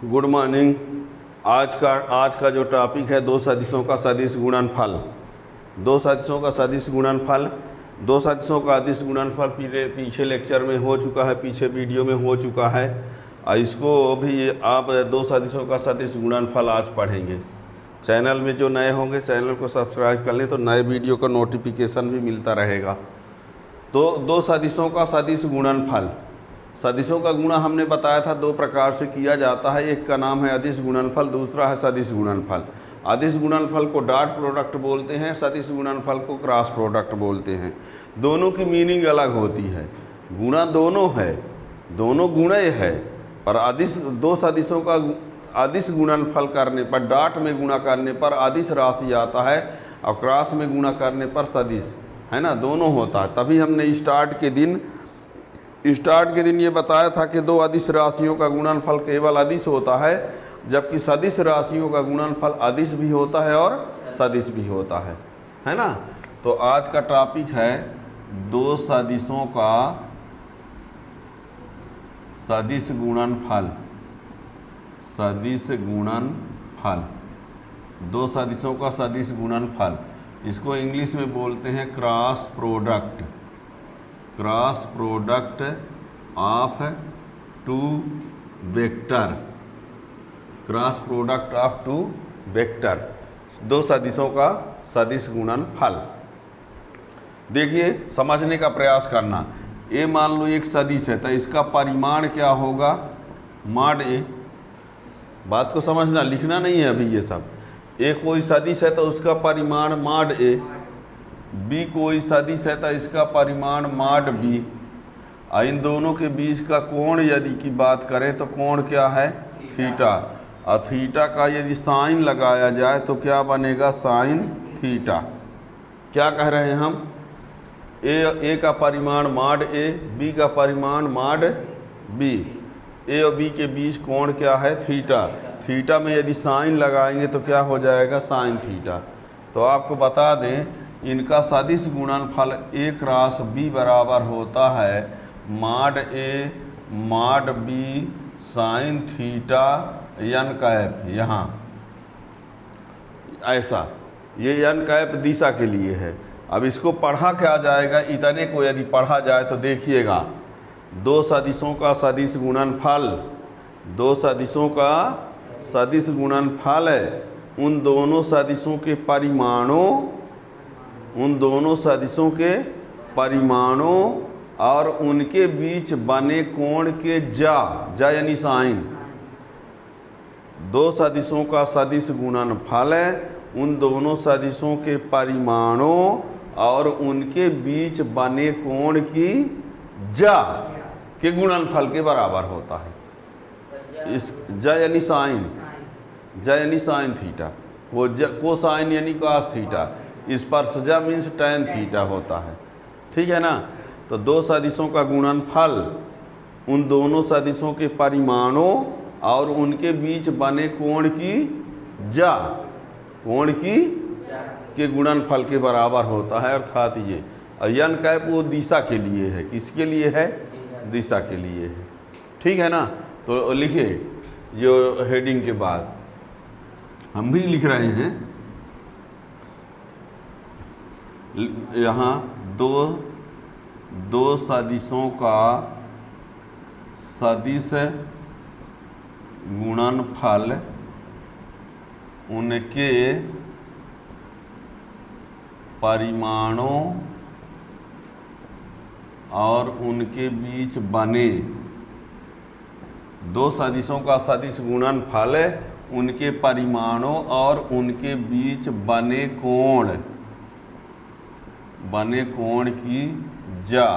Good morning. आज का जो टॉपिक है दो सदिशों का सदिश गुणनफल। दो सदिशों का सदिश गुणनफल, दो सदिशों का अदिश गुणनफल पीछे लेक्चर में हो चुका है, पीछे वीडियो में हो चुका है। और इसको भी आप दो सदिशों का सदिश गुणनफल आज पढ़ेंगे। चैनल में जो नए होंगे चैनल को सब्सक्राइब कर लें तो नए वीडियो का नोटिफिकेशन भी मिलता रहेगा। तो दो सदिशों का सदिश गुणनफल, सदिशों का गुणा हमने बताया था दो प्रकार से किया जाता है। एक का नाम है अदिश गुणनफल, दूसरा है सदिश गुणनफल। अदिश गुणनफल को डॉट प्रोडक्ट बोलते हैं, सदिश गुणनफल को क्रॉस प्रोडक्ट बोलते हैं। दोनों की मीनिंग अलग होती है। गुणा दोनों है, दोनों गुणय है, पर अदिश दो सदिशों का अदिश गुणनफल करने पर डॉट में गुणा करने पर अदिश राशि आता है और क्रॉस में गुणा करने पर सदिश, है ना, दोनों होता है। तभी हमने स्टार्ट के दिन ये बताया था कि दो अदिश राशियों का गुणनफल केवल अदिश होता है, जबकि सदिश राशियों का गुणनफल अदिश भी होता है और सदिश भी होता है ना। तो आज का टॉपिक है दो सदिशों का सदिश गुणनफल। सदिश गुणनफल, दो सदिशों का सदिश गुणनफल, इसको इंग्लिश में बोलते हैं cross product. Cross product of two vector. Cross product of two vector, दो सदिशों का सदिश गुणनफल। देखिए, समझने का प्रयास करना। ए मान लो एक सदिश है तो इसका परिमाण क्या होगा, मॉड ए। बात को समझना, लिखना नहीं है अभी ये सब। ए कोई सदिश है तो उसका परिमाण मॉड ए, बी कोई सदिश है तो इसका परिमाण मॉड बी। इन दोनों के बीच का कोण यदि की बात करें तो कोण क्या है, थीटा। और थीटा का यदि साइन लगाया जाए तो क्या बनेगा, साइन थीटा। क्या कह रहे हैं हम, ए का परिमाण मॉड ए, बी का परिमाण मॉड बी। ए और बी के बीच कोण क्या है, थीटा। थीटा में यदि साइन लगाएंगे तो क्या हो जाएगा, साइन थीटा। तो आपको बता दें इनका सदिश गुणनफल ए क्रॉस बी बराबर होता है mod a mod b sine theta n cap. यहाँ ऐसा, ये एन कैप दिशा के लिए है। अब इसको पढ़ा क्या जाएगा, इतने को यदि पढ़ा जाए तो देखिएगा, दो सदिशों का सदिश गुणनफल, दो सदिशों का सदिश गुणनफल है उन दोनों सदिशों के परिमाणों, उन दोनों सदिशों के परिमाणों और उनके बीच बने कोण के जा यानी साइन। दो सदिशों का सदिश गुणनफल है उन दोनों सदिशों के परिमाणों और उनके बीच बने कोण की जा के गुणनफल के बराबर होता है। इस जा यानी साइन, जा यानी साइन थीटा, वो कोसाइन यानी कॉस थीटा, इस पर सजा मीन्स टैन थीटा होता है। ठीक है ना। तो दो सदिशों का गुणनफल उन दोनों सदिशों के परिमाणों और उनके बीच बने कोण की जा, कोण की के गुणनफल के बराबर होता है। अर्थात ये एन कैप वो दिशा के लिए है, किसके लिए है, दिशा के लिए है। ठीक है ना। तो लिखिए जो हेडिंग के बाद हम भी लिख रहे हैं यहाँ दो सदिशों का सदिश गुणनफल उनके परिमाणों और उनके बीच बने, दो सदिशों का सदिश गुणनफल उनके परिमाणों और उनके बीच बने कोण की जा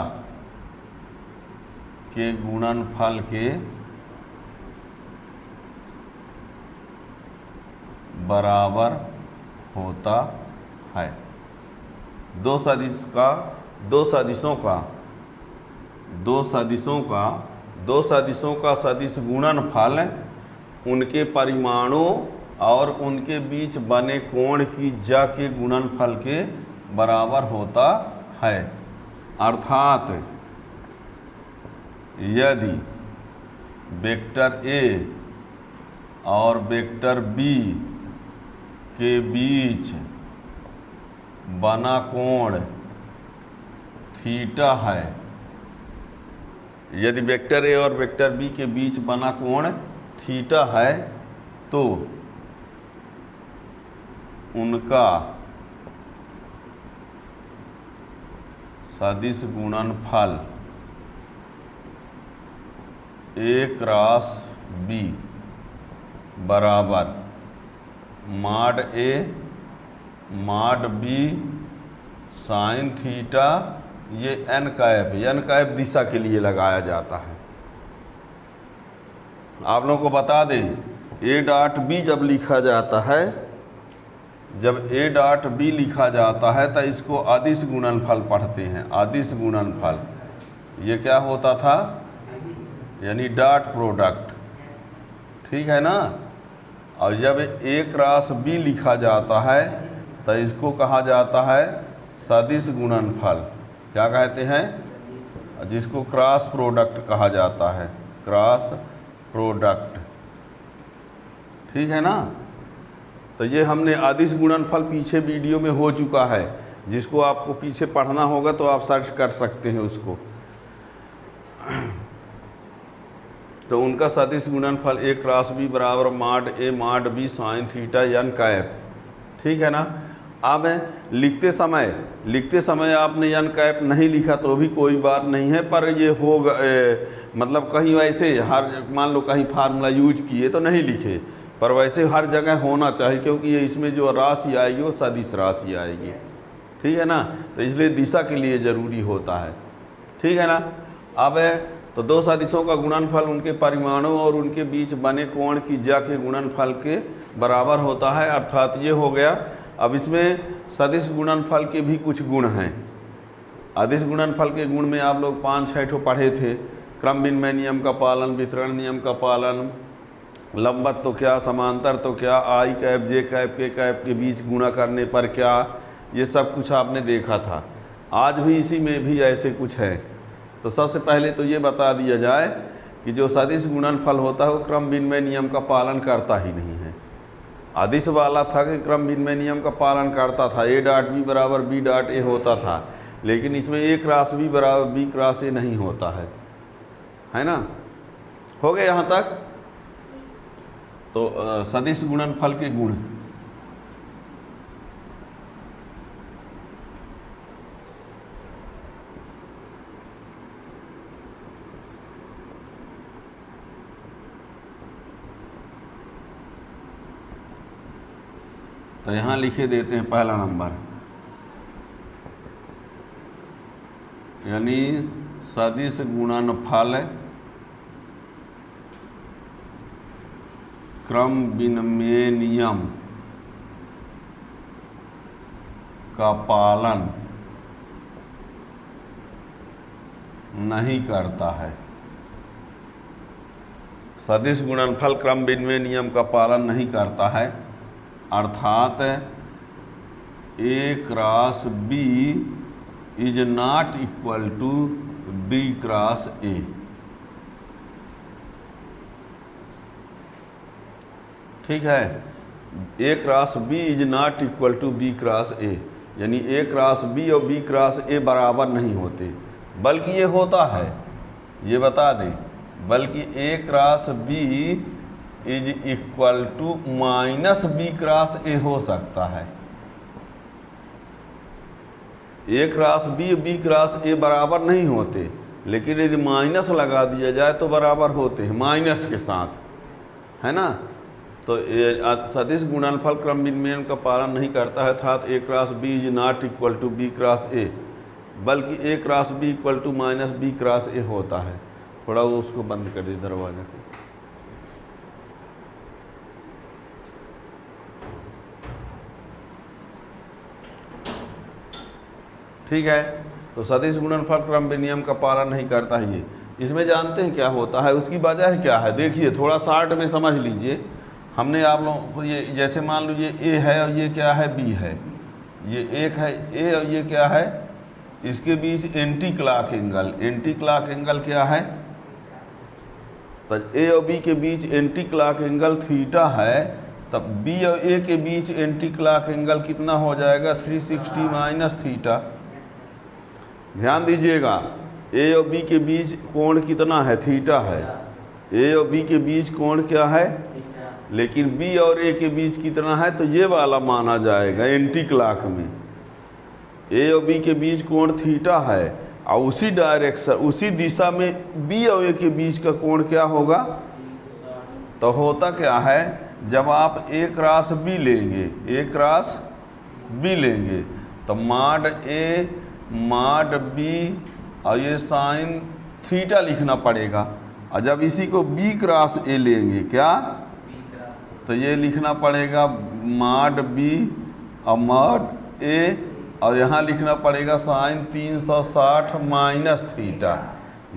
के गुणनफल के बराबर होता है। दो सदिशों का सदिश गुणनफल उनके परिमाणों और उनके बीच बने कोण की जा के गुणनफल के बराबर होता है। अर्थात यदि वेक्टर ए और वेक्टर बी के बीच बना कोण थीटा है, यदि वेक्टर ए और वेक्टर बी के बीच बना कोण थीटा है तो उनका सदिश गुणनफल ए क्रॉस बी बराबर mod a mod b sine theta, ये एन कैप दिशा के लिए लगाया जाता है। आप लोगों को बता दें, ए डॉट बी जब लिखा जाता है, जब ए डॉट बी लिखा जाता है तो इसको अदिश गुणनफल पढ़ते हैं। अदिश गुणनफल ये क्या होता था, यानी डॉट प्रोडक्ट, ठीक है ना। और जब ए क्रॉस बी लिखा जाता है तो इसको कहा जाता है सदिश गुणनफल। क्या कहते हैं, जिसको क्रॉस प्रोडक्ट कहा जाता है, क्रॉस प्रोडक्ट, ठीक है ना। तो ये हमने अदिश गुणनफल पीछे वीडियो में हो चुका है, जिसको आपको पीछे पढ़ना होगा तो आप सर्च कर सकते हैं उसको। तो उनका सदिश गुणनफल ए क्रॉस बी बराबर mod a mod b sine theta n cap, ठीक है ना। अब लिखते समय आपने एन कैप नहीं लिखा तो भी कोई बात नहीं है, पर ये होगा मतलब कहीं वैसे हर, मान लो कहीं फार्मूला यूज किए तो नहीं लिखे, पर वैसे हर जगह होना चाहिए, क्योंकि ये इसमें जो राशि आएगी वो सदिश राशि आएगी, ठीक है ना। तो इसलिए दिशा के लिए ज़रूरी होता है, ठीक है ना। अब तो दो सदिशों का गुणनफल उनके परिमाणों और उनके बीच बने कोण की ज्या के गुणनफल के बराबर होता है, अर्थात ये हो गया। अब इसमें सदिश गुणनफल के भी कुछ गुण हैं। अदिश गुणनफल के गुण में आप लोग 5-6 ठो पढ़े थे। क्रम विनिमय नियम का पालन, वितरण नियम का पालन, लंबत तो क्या, समांतर तो क्या, आई कैप जे कैप के कैप के बीच गुणा करने पर क्या, ये सब कुछ आपने देखा था। आज भी इसी में भी ऐसे कुछ है। तो सबसे पहले तो ये बता दिया जाए कि जो सदिश गुणनफल होता है वो क्रम विनिमय नियम का पालन करता ही नहीं है। अदिश वाला था कि क्रम विनिमय नियम का पालन करता था, ए डॉट बी बराबर बी डॉट ए होता था, लेकिन इसमें ए क्रॉस बी बराबर बी क्रॉस ए नहीं होता है ना। हो गए यहाँ तक। तो सदिश गुणनफल के गुण, तो यहाँ लिखे देते हैं पहला नंबर, यानी सदिश गुणनफल क्रम विनिमय नियम का पालन नहीं करता है। सदिश गुणनफल क्रम विनिमय नियम का पालन नहीं करता है, अर्थात a cross b is not equal to b cross a. ठीक है, a cross b is not equal to b cross a, यानी ए क्रॉस बी और बी क्रॉस ए बराबर नहीं होते, बल्कि ये होता है, ये बता दें, बल्कि a cross b is equal to minus b cross a हो सकता है। A cross b cross a बराबर नहीं होते, लेकिन यदि माइनस लगा दिया जाए तो बराबर होते हैं माइनस के साथ, है ना। तो सदिश गुणनफल क्रम विनिमय का पालन नहीं करता है, अर्थात a cross b is not equal to b cross a, बल्कि a cross b equal to minus b cross a होता है। थोड़ा वो उसको बंद कर दे दरवाजा को। ठीक है, तो सदिश गुणनफल क्रम विनिमय का पालन नहीं करता है ये। इसमें जानते हैं क्या होता है, उसकी वजह क्या है, देखिए थोड़ा शार्ट में समझ लीजिए। हमने आप लोगों को ये, जैसे मान लीजिए ए है और ये क्या है, बी है, ये एक है ए और ये क्या है, इसके बीच anti clock angle, anti clock angle क्या है, तो ए और बी के बीच एंटी क्लॉक एंगल थीटा है, तब बी और ए के बीच एंटी क्लॉक एंगल कितना हो जाएगा 360 माइनस थीटा। ध्यान दीजिएगा, ए और बी के बीच कोण कितना है, थीटा है। ए और बी के बीच कोण क्या है, लेकिन बी और ए के बीच कितना है, तो ये वाला माना जाएगा एंटी क्लॉक में। ए और बी के बीच कोण थीटा है और उसी डायरेक्शन उसी दिशा में बी और ए के बीच का कोण क्या होगा, तो होता क्या है, जब आप ए क्रॉस बी लेंगे, ए क्रॉस बी लेंगे तो माड ए माड बी और ये साइन थीटा लिखना पड़ेगा। और जब इसी को बी क्रॉस ए लेंगे क्या, तो ये लिखना पड़ेगा माड बी और माड ए, और यहाँ लिखना पड़ेगा साइन 360 माइनस थीटा।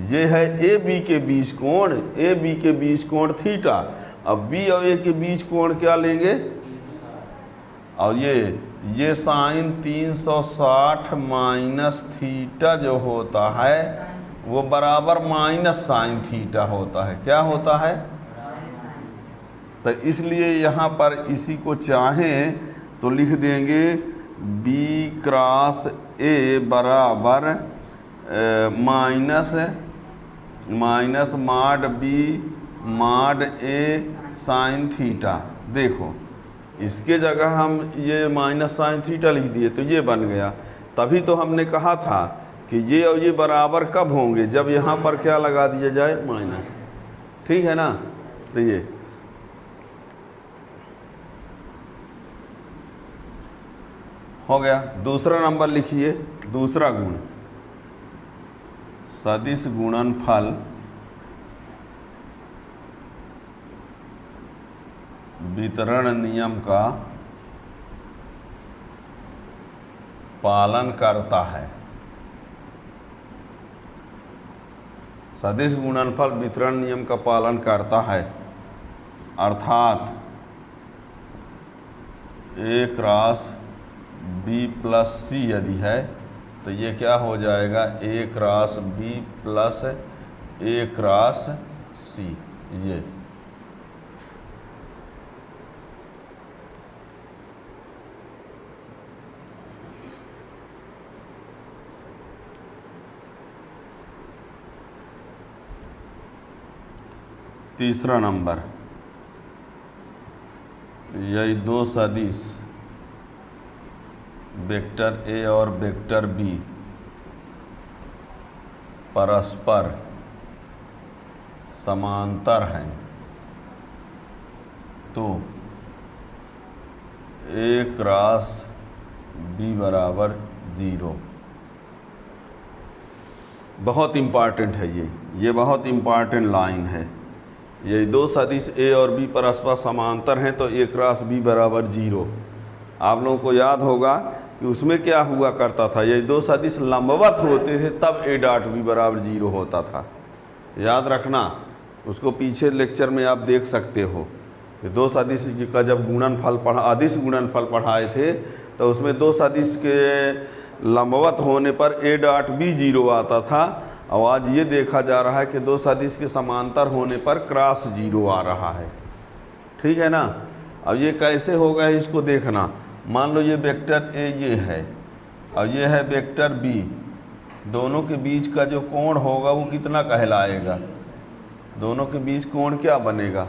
ये है ए बी के बीच कोण, ए बी के बीच कोण थीटा। अब बी और ए के बीच कोण क्या लेंगे, और ये साइन 360 माइनस थीटा जो होता है वो बराबर माइनस साइन थीटा होता है। क्या होता है, तो इसलिए यहाँ पर इसी को चाहें तो लिख देंगे बी क्रॉस ए बराबर माइनस माड बी माड ए साइन थीटा। देखो इसके जगह हम ये माइनस साइन थीटा लिख दिए तो ये बन गया। तभी तो हमने कहा था कि ये और ये बराबर कब होंगे, जब यहाँ पर क्या लगा दिया जाए, माइनस। ठीक है ना, तो ये हो गया। दूसरा नंबर लिखिए, दूसरा गुण, सदिश गुणनफल वितरण नियम का पालन करता है। सदिश गुणनफल वितरण नियम का पालन करता है, अर्थात ए क्रॉस बी प्लस सी यदि है तो ये क्या हो जाएगा, ए क्रॉस बी प्लस ए क्रॉस सी। ये तीसरा नंबर, यही दो सदिश वेक्टर ए और वेक्टर बी परस्पर समांतर हैं तो ए क्रॉस बी बराबर 0। बहुत इम्पॉर्टेंट है ये बहुत इम्पॉर्टेंट लाइन है। ये दो सदिश ए और बी परस्पर समांतर हैं तो ए क्रॉस बी बराबर 0। आप लोगों को याद होगा कि उसमें क्या हुआ करता था, ये दो सदिश लंबवत होते थे तब ए डॉट बी बराबर 0 होता था। याद रखना, उसको पीछे लेक्चर में आप देख सकते हो कि दो सदिश का जब गुणनफल अदिश गुणनफल पढ़ाए थे तो उसमें दो सदिश के लंबवत होने पर ए डॉट बी 0 आता था। और आज ये देखा जा रहा है कि दो सदिश के समांतर होने पर क्रॉस 0 आ रहा है। ठीक है ना। अब ये कैसे होगा इसको देखना। मान लो ये वेक्टर ए ये है और ये है वेक्टर बी, दोनों के बीच का जो कोण होगा वो कितना कहलाएगा, दोनों के बीच कोण क्या बनेगा,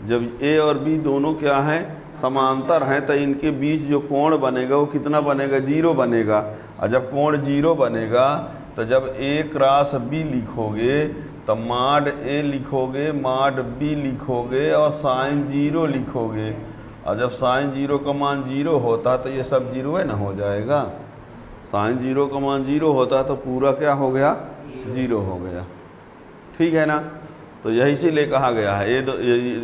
जब ए और बी दोनों क्या हैं, समांतर हैं, तो इनके बीच जो कोण बनेगा वो कितना बनेगा, 0 बनेगा। और जब कोण 0 बनेगा तो जब ए क्रॉस बी लिखोगे तो माड ए लिखोगे, माड बी लिखोगे और साइन 0 लिखोगे। और जब साइन 0 का मान 0 होता तो ये सब 0 है ना हो जाएगा। साइन 0 का मान 0 होता तो पूरा क्या हो गया, 0 हो गया। ठीक है ना। तो यही से ले कहा गया है ये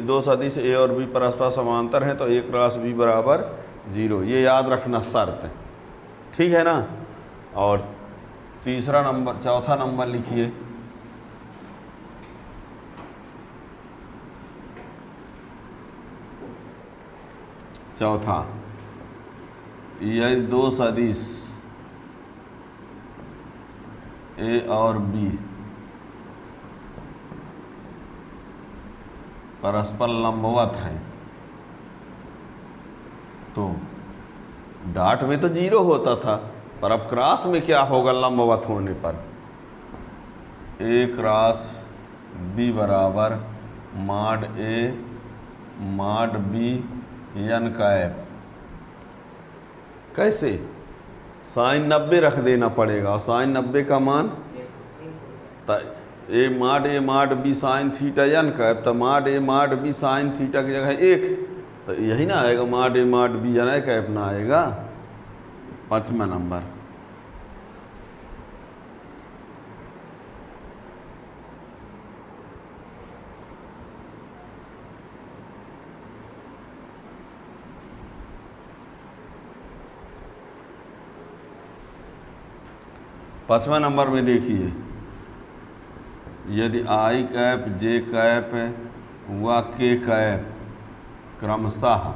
दो सदिश ए और बी परस्पर समांतर हैं तो ए क्रॉस बी बराबर 0, ये याद रखना शर्त। ठीक है ना। और तीसरा नंबर, चौथा नंबर लिखिए, चौथा, ये दो सदिश ए और बी परस्पर लंबवत हैं तो डॉट में तो 0 होता था, पर अब क्रॉस में क्या होगा लंबवत होने पर? ए क्रॉस बी बराबर mod a mod b n cap. कैसे? साइन 90 रख देना पड़ेगा और साइन 90 का मान a mod b sine theta n cap, तो mod a mod b sine theta की जगह 1, तो यही ना आएगा mod a mod b n cap ना आएगा। 5वां नंबर। पाँचवें नंबर में देखिए, यदि आई कैप जे कैप व के कैप क्रमशः,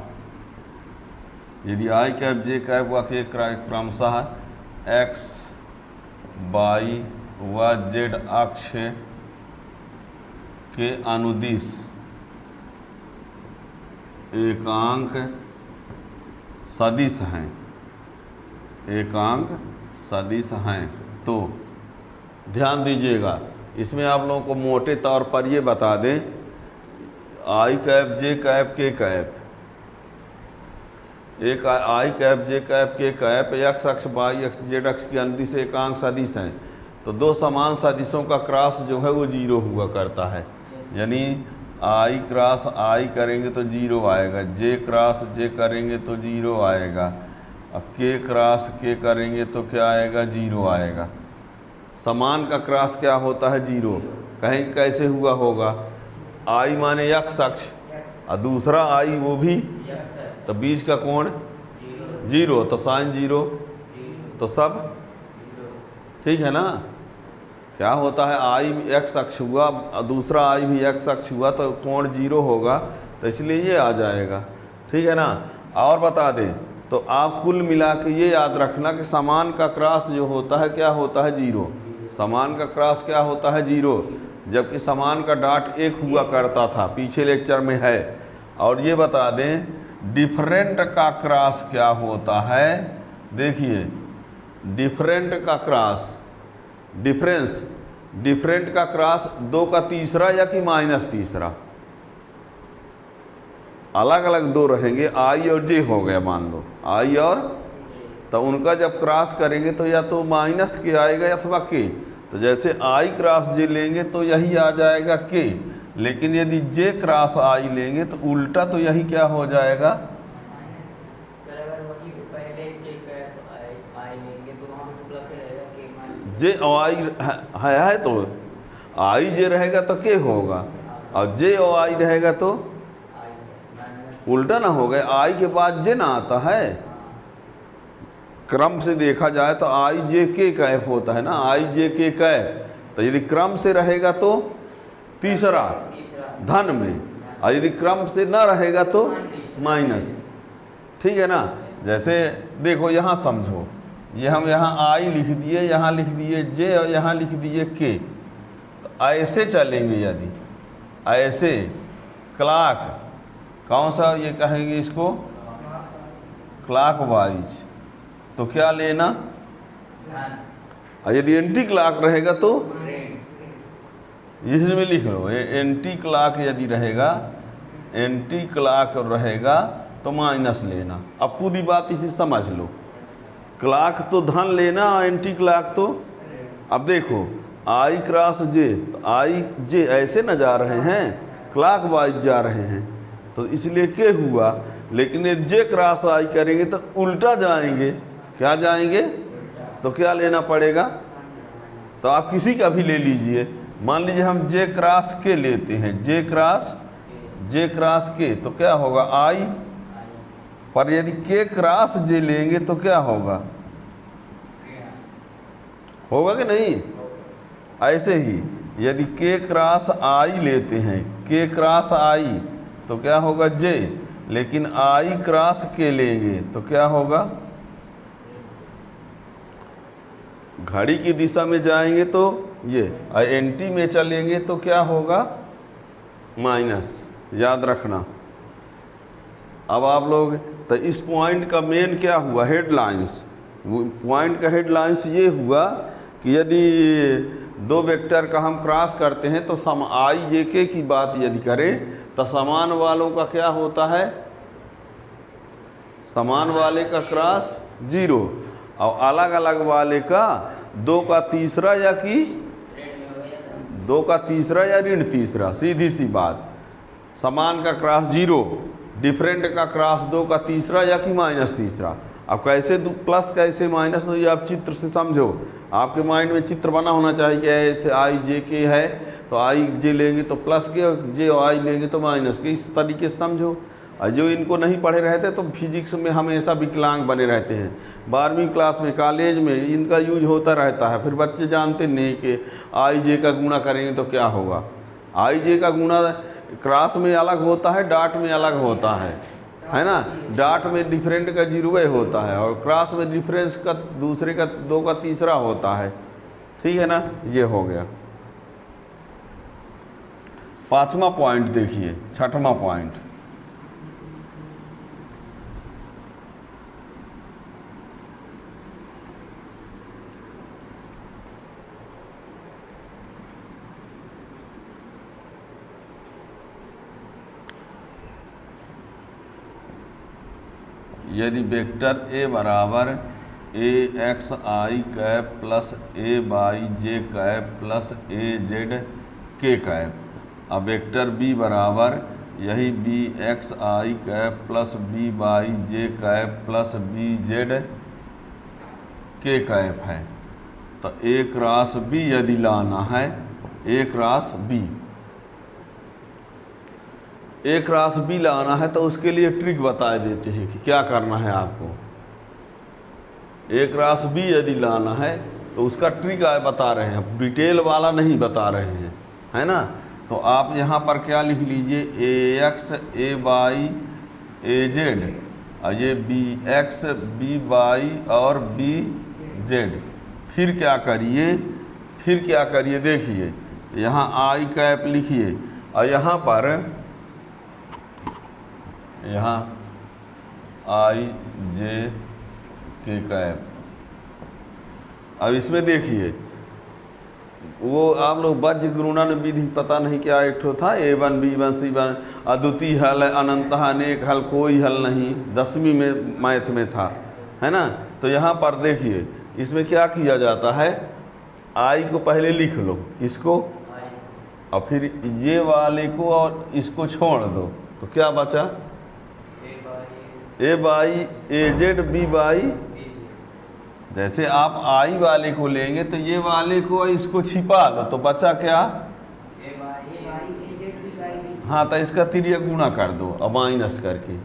यदि आई कैप जे कैप व के क्रमशः एक्स वाई व जेड अक्ष के अनुदिश एकांक सदिश हैं, एकांक सदिश हैं, तो ध्यान दीजिएगा, इसमें आप लोगों को मोटे तौर पर ये बता दें, आई कैप जे कैप के कैप, एक आई कैप जे कैप के कैप एक्स अक्ष वाई अक्ष जेड अक्ष की अनुदिश एकांक सदिश हैं, तो दो समान सदिशों का क्रॉस जो है वो 0 हुआ करता है। यानी आई क्रॉस आई करेंगे तो 0 आएगा, जे क्रॉस जे करेंगे तो 0 आएगा, अब के क्रॉस के करेंगे तो क्या आएगा? 0 आएगा। समान का क्रॉस क्या होता है? 0। कहीं कैसे हुआ होगा? आई माने एक्स अक्ष और दूसरा आई वो भी, तो बीच का कोण 0, तो साइन 0, तो सब ठीक है ना। क्या होता है? आई एक्स अक्ष हुआ और दूसरा आई भी एक्स अक्ष हुआ तो कोण 0 होगा, तो इसलिए ये आ जाएगा, ठीक है ना। और बता दें तो आप कुल मिला के ये याद रखना कि समान का क्रॉस जो होता है क्या होता है? 0। समान का क्रॉस क्या होता है? 0, जबकि समान का डॉट 1 हुआ करता था, पीछे लेक्चर में है। और ये बता दें डिफरेंट का क्रॉस क्या होता है? देखिए डिफरेंट का क्रॉस, डिफरेंस, डिफरेंट का क्रॉस 2 का तीसरा या कि माइनस तीसरा, अलग अलग 2 रहेंगे, आई और जे हो गया मान लो, आई और, तो उनका जब क्रॉस करेंगे तो या तो माइनस के आएगा अथवा के, तो जैसे आई क्रॉस जे लेंगे तो यही आ जाएगा के, लेकिन यदि जे क्रॉस आई लेंगे तो उल्टा तो यही क्या हो जाएगा? जे आई है तो आई जे रहेगा तो के होगा, और जे और आई रहेगा तो उल्टा ना हो गया, आई के बाद जे ना आता है। क्रम से देखा जाए तो आई जे के कैप होता है ना, आई जे के कैप, तो यदि क्रम से रहेगा तो तीसरा धन में, और यदि क्रम से ना रहेगा तो माइनस, ठीक है ना। जैसे देखो यहाँ समझो, ये हम यहाँ आई लिख दिए, यहाँ लिख दिए जे और यहाँ लिख दिए के, तो ऐसे चलेंगे। यदि ऐसे क्लॉक, कौन सा ये कहेंगे इसको? क्लॉकवाइज, तो क्या लेना? और यदि एंटी क्लॉक रहेगा तो इसमें लिख लो, एंटी क्लॉक यदि रहेगा, एंटी क्लॉक रहेगा तो माइनस लेना। अब पूरी बात इसे समझ लो, क्लॉक तो धन लेना और एंटी क्लॉक तो, अब देखो आई क्रॉस जे, तो आई जे ऐसे न जा रहे हैं, क्लॉकवाइज जा रहे हैं, तो इसलिए के हुआ। लेकिन ये जे क्रॉस आई करेंगे तो उल्टा जाएंगे, क्या जाएंगे? तो क्या लेना पड़ेगा? तो आप किसी का भी ले लीजिए, मान लीजिए हम जे क्रॉस के लेते हैं, जे क्रॉस के, तो क्या होगा? आई, पर यदि के क्रॉस जे लेंगे तो क्या होगा? होगा कि नहीं? ऐसे ही यदि के क्रॉस आई लेते हैं, के क्रॉस आई तो क्या होगा? जे, लेकिन आई क्रॉस के लेंगे तो क्या होगा? घड़ी की दिशा में जाएंगे तो ये, और एंटी में चलेंगे तो क्या होगा? माइनस, याद रखना। अब आप लोग तो इस पॉइंट का मेन क्या हुआ, हेडलाइंस। पॉइंट का हेडलाइंस ये हुआ कि यदि दो वेक्टर का हम क्रॉस करते हैं तो सम आई जे के की बात यदि करें तो समान वालों का क्या होता है, समान वाले का क्रॉस 0 और अलग अलग वाले का 2 का तीसरा या कि 2 का तीसरा या ऋण तीसरा, सीधी सी बात। समान का क्रॉस 0, डिफरेंट का क्रॉस 2 का तीसरा या कि माइनस तीसरा। अब कैसे प्लस कैसे माइनस, तो ये आप चित्र से समझो, आपके माइंड में चित्र बना होना चाहिए कि ऐसे आई जे के है तो आई जे लेंगे तो प्लस के, जे आई लेंगे तो माइनस के, इस तरीके से समझो। और जो इनको नहीं पढ़े रहते तो फिजिक्स में हमेशा विकलांग बने रहते हैं। 12वीं क्लास में कॉलेज में इनका यूज होता रहता है, फिर बच्चे जानते नहीं कि आई जे का गुणा करेंगे तो क्या होगा। आई जे का गुणा क्रॉस में अलग होता है, डॉट में अलग होता है ना। डॉट में डिफरेंट का 0 होता है और क्रॉस में डिफरेंस का दूसरे का 2 का तीसरा होता है, ठीक है ना। ये हो गया। 5वां पॉइंट देखिए, 6वां पॉइंट। यदि वेक्टर ए बराबर ए एक्स आई कैप प्लस ए वाई जे कैप प्लस ए जेड के कैप, अब वेक्टर बी बराबर यही बी एक्स आई कैप प्लस बी वाई जे कैप प्लस बी जेड के कैप है, तो ए क्रॉस बी यदि लाना है, a cross B, A cross B लाना है तो उसके लिए ट्रिक बता देते हैं कि क्या करना है आपको। ए क्रॉस बी यदि लाना है तो उसका ट्रिक बता रहे हैं, डिटेल वाला नहीं बता रहे हैं, है ना। तो आप यहाँ पर क्या लिख लीजिए, ए एक्स ए वाई ए जेड, और ये बी एक्स बी वाई और बी जेड। फिर क्या करिए, देखिए यहाँ आई कैप लिखिए और यहाँ पर आई जे के कैप। अब इसमें देखिए वो आप लोग वज्र गुणन विधि पता नहीं क्या एक ठो था, A1 B1 C1, अद्वितीय हल, अनंतः अनेक हल, कोई हल नहीं, 10वीं में मैथ में था, है ना। तो यहाँ पर देखिए इसमें क्या किया जाता है, आई को पहले लिख लो, किसको, और फिर ये वाले को और इसको छोड़ दो, तो क्या बचा, a by A z b by. जैसे आप आई वाले को लेंगे तो ये वाले को इसको छिपा लो तो बचा क्या, हाँ, तो इसका तिर्यक गुणा कर दो अब माइनस करके,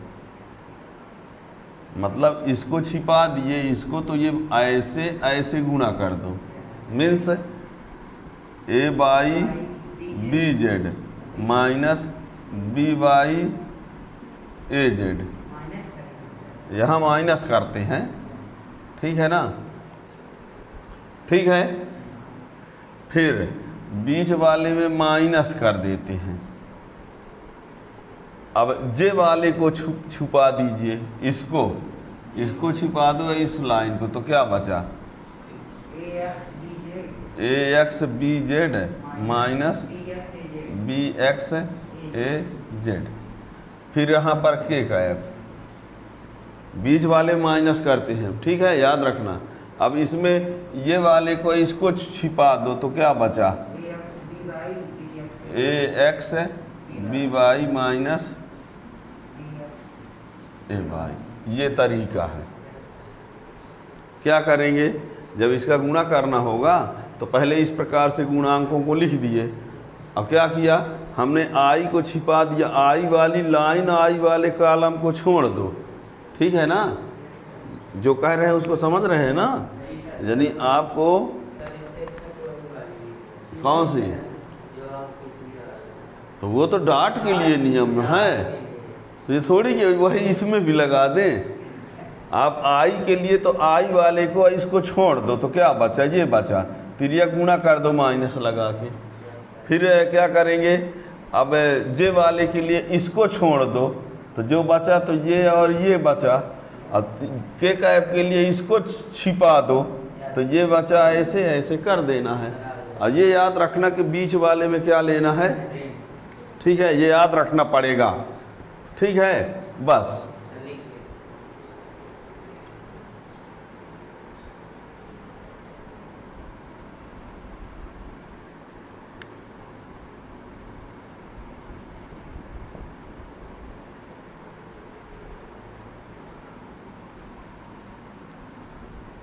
मतलब इसको छिपा दिए इसको, तो ये ऐसे गुणा कर दो, means A by B Z minus B by A Z, यहाँ माइनस करते हैं, ठीक है ना, ठीक है। फिर बीच वाले में माइनस कर देते हैं। अब जे वाले को छुपा दीजिए, इसको छिपा दो इस लाइन को, तो क्या बचा, a x b Z minus b x a z. फिर यहाँ पर के कैप, बीच वाले माइनस करते हैं, ठीक है, याद रखना। अब इसमें ये वाले को इसको छिपा दो तो क्या बचा, a x B Y minus A Y. ये तरीका है। क्या करेंगे, जब इसका गुणा करना होगा तो पहले इस प्रकार से गुणांकों को लिख दिए। अब क्या किया हमने, आई को छिपा दिया, आई वाली लाइन आई वाले कॉलम को छोड़ दो, ठीक है ना। जो कह रहे हैं उसको समझ रहे हैं ना, यानी आपको कौन सी, तो वो तो डॉट के लिए नियम है, तो ये थोड़ी कि वही इसमें भी लगा दें। आप आई के लिए तो आई वाले को इसको छोड़ दो तो क्या बचा, ये बचा, तिर्यक गुणा कर दो माइनस लगा के। फिर क्या करेंगे, अब जे वाले के लिए इसको छोड़ दो तो जो बचा तो ये और ये बचा। अब के कैप के लिए इसको छिपा दो तो ये बचा, ऐसे ऐसे कर देना है। और ये याद रखना कि बीच वाले में क्या लेना है, ठीक है, ये याद रखना पड़ेगा, ठीक है। बस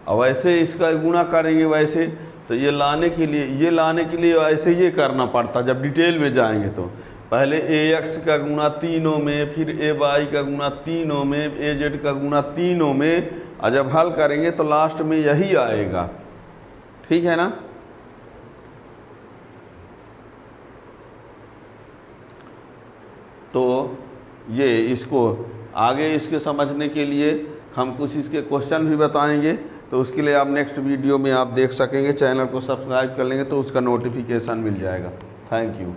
अब वैसे इसका गुणा करेंगे वैसे, तो ये लाने के लिए ऐसे ये करना पड़ता। जब डिटेल में जाएंगे तो पहले AX का गुणा तीनों में, फिर AY का गुणा तीनों में, AZ का गुणा तीनों में, और जब हल करेंगे तो लास्ट में यही आएगा, ठीक है ना। तो ये इसको आगे इसके समझने के लिए हम कुछ इसके क्वेश्चन भी बताएंगे, तो उसके लिए आप नेक्स्ट वीडियो में आप देख सकेंगे। चैनल को सब्सक्राइब कर लेंगे तो उसका नोटिफिकेशन मिल जाएगा। Thank you.